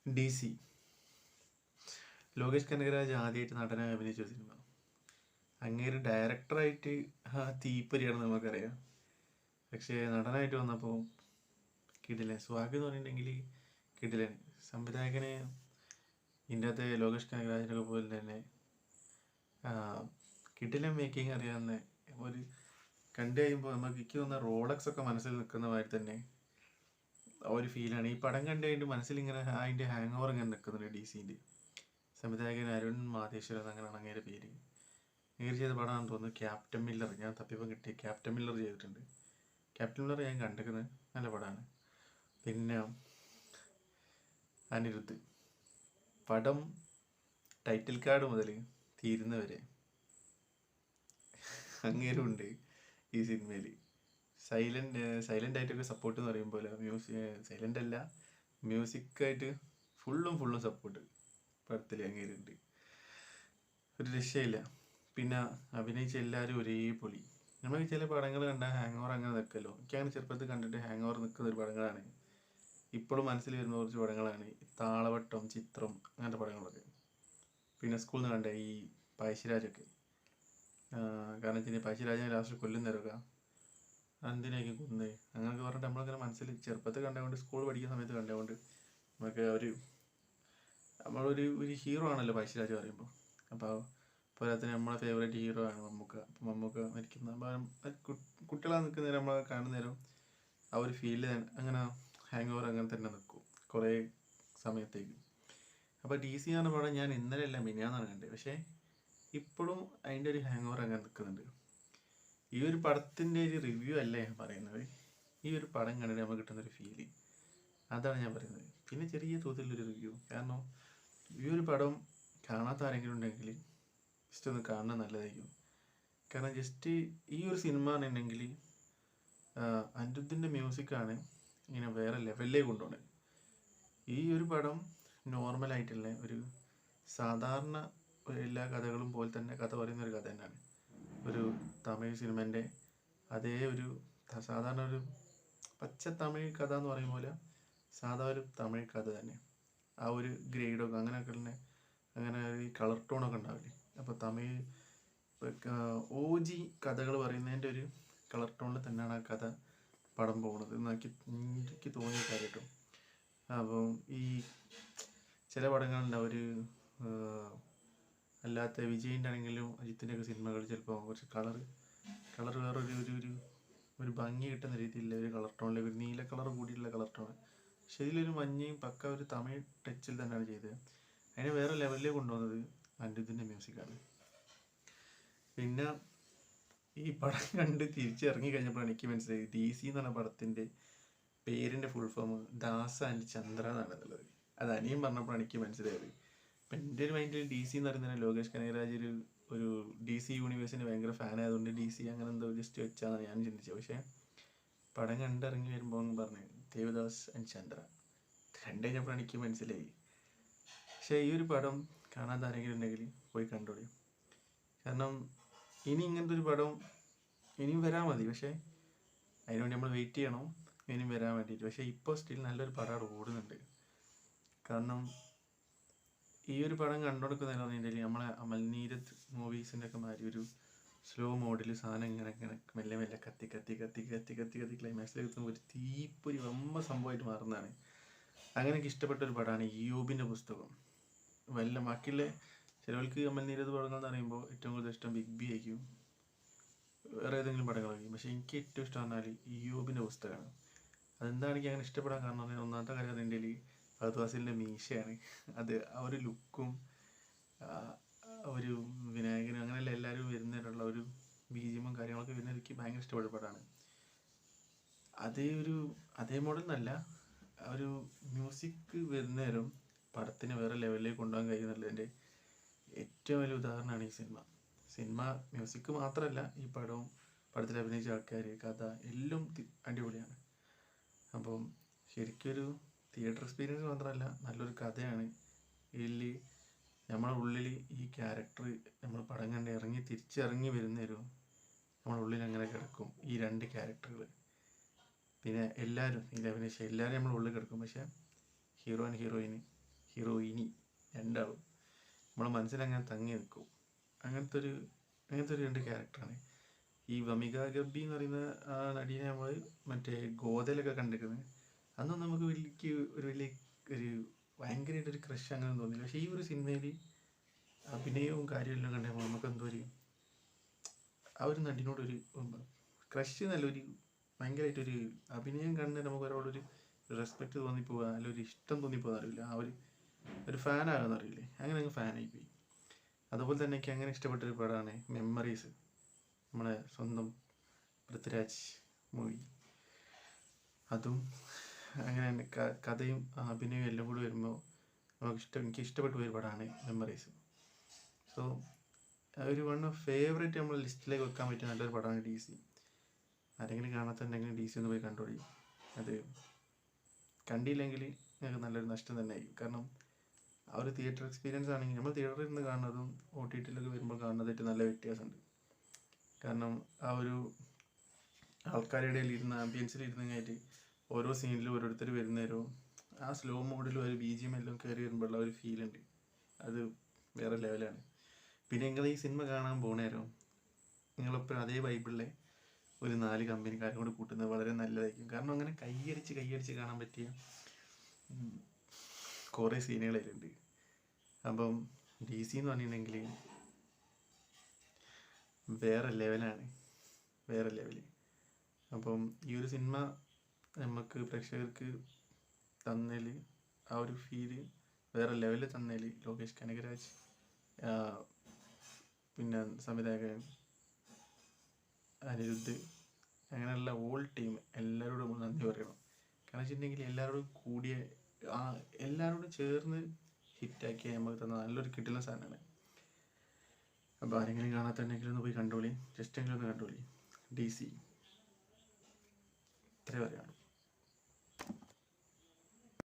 DC Lokesh Kanakaraj ആദ്യമായിട്ട് നടനായി അഭിനയിച്ച ഒരു സിനിമ. അങ്ങേര് ഡയറക്ടറായിട്ട് തീപ്പൊരിയാണെന്ന് നമുക്കറിയാം. പക്ഷേ നടനായിട്ട് വന്നപ്പോൾ കിടിലൻ. സ്വാഗ് എന്ന് പറഞ്ഞിട്ടുണ്ടെങ്കിൽ കിടിലൻ. സംവിധായകന് ഇതിൻ്റെ അകത്ത് ലോകേഷ് കനകരാജിനൊക്കെ പോലെ തന്നെ കിടിലൻ മേക്കിംഗ് അറിയാവുന്ന ഒരു കണ്ടു കഴിയുമ്പോൾ നമുക്ക് എനിക്ക് തോന്നുന്ന റോളക്സ് ഒക്കെ മനസ്സിൽ നിൽക്കുന്ന മാതിരി തന്നെ ആ ഒരു ഫീലാണ്. ഈ പടം കണ്ടു കഴിഞ്ഞിട്ട് മനസ്സിലിങ്ങനെ അതിൻ്റെ ഹാങ് ഓവർ ഇങ്ങനെ നിൽക്കുന്നുണ്ട്. DC-ൻ്റെ സംവിധായകൻ അരുൺ മാതേശ്വരൻ, അങ്ങനെയാണ് അങ്ങേരെ പേര്. അങ്ങേര് ചെയ്ത പടമാണെന്ന് തോന്നുന്നു ക്യാപ്റ്റൻ മില്ലർ. ഞാൻ തപ്പിയപ്പോൾ കിട്ടിയ ക്യാപ്റ്റൻ മില്ലർ ചെയ്തിട്ടുണ്ട്. ക്യാപ്റ്റൻ മില്ലർ ഞാൻ കണ്ടിരിക്കുന്നത് നല്ല പടമാണ്. പിന്നെ അനിരുദ്ധ് പടം ടൈറ്റിൽ കാർഡ് മുതൽ തീരുന്നവരെ അങ്ങേരുണ്ട് ഈ സിനിമയിൽ. സൈലൻ്റ് ആയിട്ടൊക്കെ സപ്പോർട്ട് എന്ന് പറയുമ്പോൾ സൈലൻ്റ് അല്ല, മ്യൂസിക്കായിട്ട് ഫുള്ളും സപ്പോർട്ട് പടത്തിൽ അങ്ങേരുണ്ട്. ഒരു രക്ഷയില്ല. പിന്നെ അഭിനയിച്ച എല്ലാവരും ഒരേ പൊളി. നമുക്ക് ചില പടങ്ങൾ കണ്ടാൽ ഹാങ് ഓവർ അങ്ങനെ നിൽക്കല്ലോ. എനിക്കങ്ങനെ ചെറുപ്പത്തിൽ കണ്ടിട്ട് ഹാങ് ഓവർ നിൽക്കുന്ന ഒരു പടങ്ങളാണ് ഇപ്പോഴും മനസ്സിൽ വരുന്ന കുറച്ച് പടങ്ങളാണ് താളവട്ടം, ചിത്രം, അങ്ങനത്തെ പടങ്ങളൊക്കെ. പിന്നെ സ്കൂളിൽ നിന്ന് കണ്ട ഈ പഴശ്ശിരാജൊക്കെ. കാരണം വെച്ചാൽ പഴശ്ശിരാജനെ ലാസ്റ്റ് കൊല്ലുന്നവരൊക്കെ എന്തിനേക്ക് കൊന്ന് അങ്ങനെയൊക്കെ പറഞ്ഞിട്ട് നമ്മളങ്ങനെ മനസ്സിൽ ചെറുപ്പത്തിൽ കണ്ടുകൊണ്ട് സ്കൂൾ പഠിക്കുന്ന സമയത്ത് കണ്ടുകൊണ്ട് നമുക്ക് നമ്മളൊരു ഹീറോ ആണല്ലോ പഴശ്ശിരാജ് പറയുമ്പോൾ. അപ്പോൾ പോരാത്തിന് നമ്മളെ ഫേവറേറ്റ് ഹീറോ ആണ് മമ്മൂക്ക. അപ്പോൾ മമ്മൂക്ക മരിക്കുന്ന കുട്ടികളെ നിൽക്കുന്ന നേരം നമ്മളെ കാണുന്ന നേരം ആ ഒരു ഫീൽഡ് അങ്ങനെ ഹാങ് ഓവർ അങ്ങനെ തന്നെ നിൽക്കും കുറേ സമയത്തേക്ക്. അപ്പോൾ DC എന്ന് പറഞ്ഞ പടം ഞാൻ ഇന്നലെയല്ല മിനിഞ്ഞാന്നാണ് കണ്ടത്. പക്ഷേ ഇപ്പോഴും അതിൻ്റെ ഒരു ഹാങ് ഓവർ അങ്ങനെ നിൽക്കുന്നുണ്ട്. ഈ ഒരു പടത്തിൻ്റെ ഒരു റിവ്യൂ അല്ലേ പറയുന്നത്, ഈ ഒരു പടം കണ്ടിട്ട് നമുക്ക് കിട്ടുന്നൊരു ഫീല്, അതാണ് ഞാൻ പറയുന്നത്. പിന്നെ ചെറിയ തോതിലൊരു റിവ്യൂ. കാരണം ഈ ഒരു പടം കാണാത്ത ആരെങ്കിലും ഉണ്ടെങ്കിൽ ജസ്റ്റ് ഒന്ന് കാണുന്നത് നല്ലതായിരിക്കും. കാരണം ജസ്റ്റ് ഈ ഒരു സിനിമ എന്നുണ്ടെങ്കിൽ അനിരുദ്ധിൻ്റെ മ്യൂസിക്കാണ് ഇങ്ങനെ വേറെ ലെവലിലേക്ക് കൊണ്ടുപോകുന്നത്. ഈ ഒരു പടം നോർമലായിട്ടുള്ള ഒരു സാധാരണ എല്ലാ കഥകളും പോലെ തന്നെ കഥ പറയുന്ന ഒരു കഥ തന്നെയാണ്. ഒരു തമിഴ് സിനിമേൻ്റെ അതേ ഒരു സാധാരണ ഒരു പച്ച തമിഴ് കഥ എന്ന് പറയും പോലെ സാധാ ഒരു തമിഴ് കഥ തന്നെ. ആ ഒരു ഗ്രേഡൊക്കെ അങ്ങനെയൊക്കെ തന്നെ, അങ്ങനെ ഈ കളർ ടോണൊക്കെ ഉണ്ടാവില്ലേ. അപ്പോൾ തമിഴ് OG കഥകൾ പറയുന്നതിൻ്റെ ഒരു കളർ ടോണിൽ തന്നെയാണ് ആ കഥ പടം പോകുന്നത് എനിക്ക് തോന്നിയ കാര്യമായിട്ടോ. അപ്പം ഈ ചില പടങ്ങളുണ്ടാവും ഒരു അല്ലാത്ത വിജയിൻ്റെ ആണെങ്കിലും അജിത്തിൻ്റെയൊക്കെ സിനിമകൾ ചിലപ്പോൾ കുറച്ച് കളർ വേറൊരു ഭംഗി കിട്ടുന്ന രീതിയിലുള്ള ഒരു കളർ ടോണിലേക്ക്, ഒരു നീല കളർ കൂടിയുള്ള കളർ ടോൺ. പക്ഷെ ഇതിലൊരു മഞ്ഞയും പക്ക ഒരു തമിഴ് ടച്ചിൽ തന്നെയാണ് ചെയ്തത്. അതിനെ വേറെ ലെവലിലേക്ക് കൊണ്ടുവന്നത് അനിരുദ്ധിൻ്റെ മ്യൂസിക്കാണ്. പിന്നെ ഈ പടം കണ്ട് തിരിച്ചിറങ്ങി കഴിഞ്ഞപ്പോൾ എനിക്ക് മനസ്സിലായി DC എന്ന് പറഞ്ഞ പടത്തിൻ്റെ പേരിൻ്റെ full form Dasa and Chandra എന്നാണെന്നുള്ളത്. അത് അനിയൻ പറഞ്ഞപ്പോൾ എനിക്ക് മനസ്സിലായത്. അപ്പം എൻ്റെ ഒരു മൈൻഡിൽ DC എന്ന് പറയുന്നത് ലോകേഷ് കനകരാജ് ഒരു DC യൂണിവേഴ്സിന് ഭയങ്കര ഫാൻ ആയതുകൊണ്ട് DC അങ്ങനെ എന്തോ ജസ്റ്റ് വെച്ചാന്നാണ് ഞാൻ ചിന്തിച്ചത്. പക്ഷേ പടം കണ്ടിറങ്ങി വരുമ്പോൾ പറഞ്ഞു ദേവദാസ് ആൻഡ് ചന്ദ്ര കണ്ടു കഴിഞ്ഞപ്പോൾ എനിക്ക് മനസ്സിലായി. പക്ഷേ ഈ ഒരു പടം കാണാതെ ആരെങ്കിലും ഉണ്ടെങ്കിൽ പോയി കണ്ടോളി. കാരണം ഇനി ഇങ്ങനത്തെ ഒരു പടം ഇനിയും വരാൻ മതി. പക്ഷേ അതിനുവേണ്ടി നമ്മൾ വെയിറ്റ് ചെയ്യണം ഇനിയും വരാൻ വേണ്ടിയിട്ട്. പക്ഷേ ഇപ്പോൾ സ്റ്റിൽ നല്ലൊരു പടം അവിടെ ഓടുന്നുണ്ട്. കാരണം ഈ ഒരു പടം കണ്ടുകൊടുക്കുന്നതെന്ന് പറഞ്ഞിട്ടുണ്ടെങ്കിൽ നമ്മളെ അമൽനീരത് മൂവീസിൻ്റെ ഒക്കെ മാതിരി ഒരു സ്ലോ മോഡിൽ സാധനം ഇങ്ങനെ മെല്ലെ കത്തി ക്ലൈമാക്സിലേക്ക് എത്തുമ്പോൾ ഒരു തീപ്പൊരി വമ്പ സംഭവമായിട്ട് മാറുന്നതാണ്. അങ്ങനെ എനിക്ക് ഇഷ്ടപ്പെട്ട ഒരു പടമാണ് ഇയ്യോബിൻ്റെ പുസ്തകം. ബാക്കിയുള്ള ചിലവർക്ക് അമൽനീരത് പടങ്ങൾ എന്ന് പറയുമ്പോൾ ഏറ്റവും കൂടുതൽ ഇഷ്ടം ബിഗ് ബി ആയിരിക്കും, വേറെ ഏതെങ്കിലും പടങ്ങളായിരിക്കും. പക്ഷേ എനിക്ക് ഏറ്റവും ഇഷ്ടം പറഞ്ഞാൽ ഇയ്യോബിൻ്റെ പുസ്തകമാണ്. അതെന്താണ് എനിക്ക് അങ്ങനെ ഇഷ്ടപ്പെടാൻ കാരണം പറഞ്ഞാൽ ഒന്നാമത്തെ കാര്യം അതിൻ്റെ ഫഹദ് ഫാസിലിൻ്റെ മീശയാണ്. അത് ആ ഒരു ലുക്കും ഒരു വിനായകനും അങ്ങനെയുള്ള എല്ലാവരും വരുന്നതിനുള്ള ഒരു BGM കാര്യങ്ങളൊക്കെ വരുന്നത് എനിക്ക് ഭയങ്കര ഇഷ്ടപ്പെട്ട പടമാണ്. അതേ മോഡൽ എന്നല്ല, ഒരു മ്യൂസിക് വരുന്നേരം പടത്തിന് വേറെ ലെവലിലേക്ക് കൊണ്ടുപോകാൻ കഴിയുന്നുള്ളതിൻ്റെ ഏറ്റവും വലിയ ഉദാഹരണമാണ് ഈ സിനിമ മ്യൂസിക് മാത്രമല്ല, ഈ പടത്തിൽ അഭിനയിച്ച ആൾക്കാർ, കഥ എല്ലാം അടിപൊളിയാണ്. അപ്പം ശരിക്കൊരു തിയേറ്റർ എക്സ്പീരിയൻസ് മാത്രമല്ല, നല്ലൊരു കഥയാണ്. ഇതിൽ നമ്മളെ ഉള്ളിൽ ഈ ക്യാരക്ടർ നമ്മൾ പടം കണ്ട് തിരിച്ചിറങ്ങി വരുന്നേരം നമ്മളെ ഉള്ളിൽ അങ്ങനെ കിടക്കും ഈ രണ്ട് ക്യാരക്ടറുകൾ. പിന്നെ എല്ലാവരും ഇതിൽ അഭിനയിച്ച എല്ലാവരും നമ്മളെ ഉള്ളിൽ കിടക്കും. പക്ഷേ ഹീറോ ആൻഡ് ഹീറോയിന് ഹീറോയിനി രണ്ടാളും നമ്മളെ മനസ്സിലങ്ങനെ തങ്ങി നിൽക്കും. അങ്ങനത്തെ ഒരു രണ്ട് ക്യാരക്ടറാണ്. ഈ വമിക ഗബ്ബി എന്ന് പറയുന്ന ആ നടീനെ നമ്മൾ മറ്റേ ഗോദയിലൊക്കെ കണ്ടിരിക്കുന്നത്. അന്നും നമുക്ക് വലിയ ഒരു ഭയങ്കരമായിട്ടൊരു ക്രഷ് അങ്ങനെ തോന്നില്ല. പക്ഷേ ഈ ഒരു സിനിമയിൽ അഭിനയവും കാര്യമെല്ലാം കണ്ടപ്പോൾ നമുക്ക് എന്തോ ആ ഒരു നടിനോടൊരു ക്രഷ് എന്നല്ല, ഭയങ്കരമായിട്ടൊരു അഭിനയം കണ്ട് നമുക്ക് ഒരാളൊരു റെസ്പെക്റ്റ് തോന്നിപ്പോവുക, അല്ലെങ്കിൽ ഒരു ഇഷ്ടം തോന്നിപ്പോകുന്ന അറിയില്ല. ആ ഒരു ഫാനാകുമെന്ന് അറിയില്ലേ, അങ്ങനെ അങ്ങ് ഫാനായിപ്പോയി. അതുപോലെ തന്നെ എനിക്ക് അങ്ങനെ ഇഷ്ടപ്പെട്ടൊരു പടമാണ് മെമ്മറീസ്, നമ്മളെ സ്വന്തം പൃഥ്വിരാജ് മൂവി. അതും അങ്ങനെ തന്നെ കഥയും അഭിനയവും എല്ലാം കൂടി വരുമ്പോൾ എനിക്ക് ഇഷ്ടപ്പെട്ട ഒരു പടമാണ് മെമ്മറീസ്. സോ ഒരു വൺ ഓഫ് ഫേവറേറ്റ് നമ്മൾ ലിസ്റ്റിലേക്ക് വെക്കാൻ പറ്റിയ നല്ലൊരു പടമാണ് DC. ആരെങ്കിലും കാണാത്തുണ്ടെങ്കിൽ DC ഒന്ന് പോയി കണ്ടോളി. അത് കണ്ടില്ലെങ്കിൽ നിങ്ങൾക്ക് നല്ലൊരു നഷ്ടം തന്നെ ആയിരിക്കും. കാരണം ആ ഒരു തിയേറ്റർ എക്സ്പീരിയൻസ് ആണെങ്കിൽ നമ്മൾ തിയേറ്ററിൽ നിന്ന് കാണുന്നതും OTTയിലൊക്കെ വരുമ്പോൾ കാണുന്നതായിട്ട് നല്ല വ്യത്യാസമുണ്ട്. കാരണം ആ ഒരു ആൾക്കാരുടെ ഇടയിൽ ഇരുന്ന് ആംബിയൻസിൽ ഇരുന്നങ്ങായിട്ട് ഓരോ സീനിലും ഓരോരുത്തർ വരുന്നേരവും ആ സ്ലോ മോഡിലും ഒരു BGM എല്ലാം കയറി വരുമ്പോഴുള്ള ഒരു ഫീൽ ഉണ്ട്, അത് വേറെ ലെവലാണ്. പിന്നെ നിങ്ങൾ ഈ സിനിമ കാണാൻ പോണേരോ നിങ്ങളെപ്പോഴും അതേ വൈബിളിലെ ഒരു 4 കമ്പനിക്കാരും കൂടി കൂട്ടുന്നത് വളരെ നല്ലതായിരിക്കും. കാരണം അങ്ങനെ കൈയടിച്ച് കാണാൻ പറ്റിയ കുറേ സീനുകളതിലുണ്ട്. അപ്പം DC എന്ന് പറഞ്ഞിട്ടുണ്ടെങ്കിൽ വേറെ ലെവലാണ്, വേറെ ലെവല്. അപ്പം ഈ ഒരു സിനിമ നമുക്ക് പ്രേക്ഷകർക്ക് തന്നതിൽ ആ ഒരു ഫീല് വേറെ ലെവലിൽ തന്നതിൽ ലോകേഷ് കനകരാജ്, പിന്നെ സംവിധായകൻ അനിരുദ്ധ്, അങ്ങനെയുള്ള ഓൾ ടീം എല്ലാവരോടും നന്ദി പറയണം. കാരണം വെച്ചിട്ടുണ്ടെങ്കിൽ എല്ലാവരോടും ചേർന്ന് ഹിറ്റാക്കിയ നമുക്ക് തന്ന നല്ലൊരു കിട്ടുന്ന സാധനമാണ്. അപ്പോൾ ആരെങ്കിലും കാണാത്തുണ്ടെങ്കിൽ ഒന്ന് പോയി കണ്ടോളി, ജസ്റ്റ് എങ്കിലും ഒന്ന് കണ്ടോളി. DC ഇത്രേ പറയാനുള്ളൂ.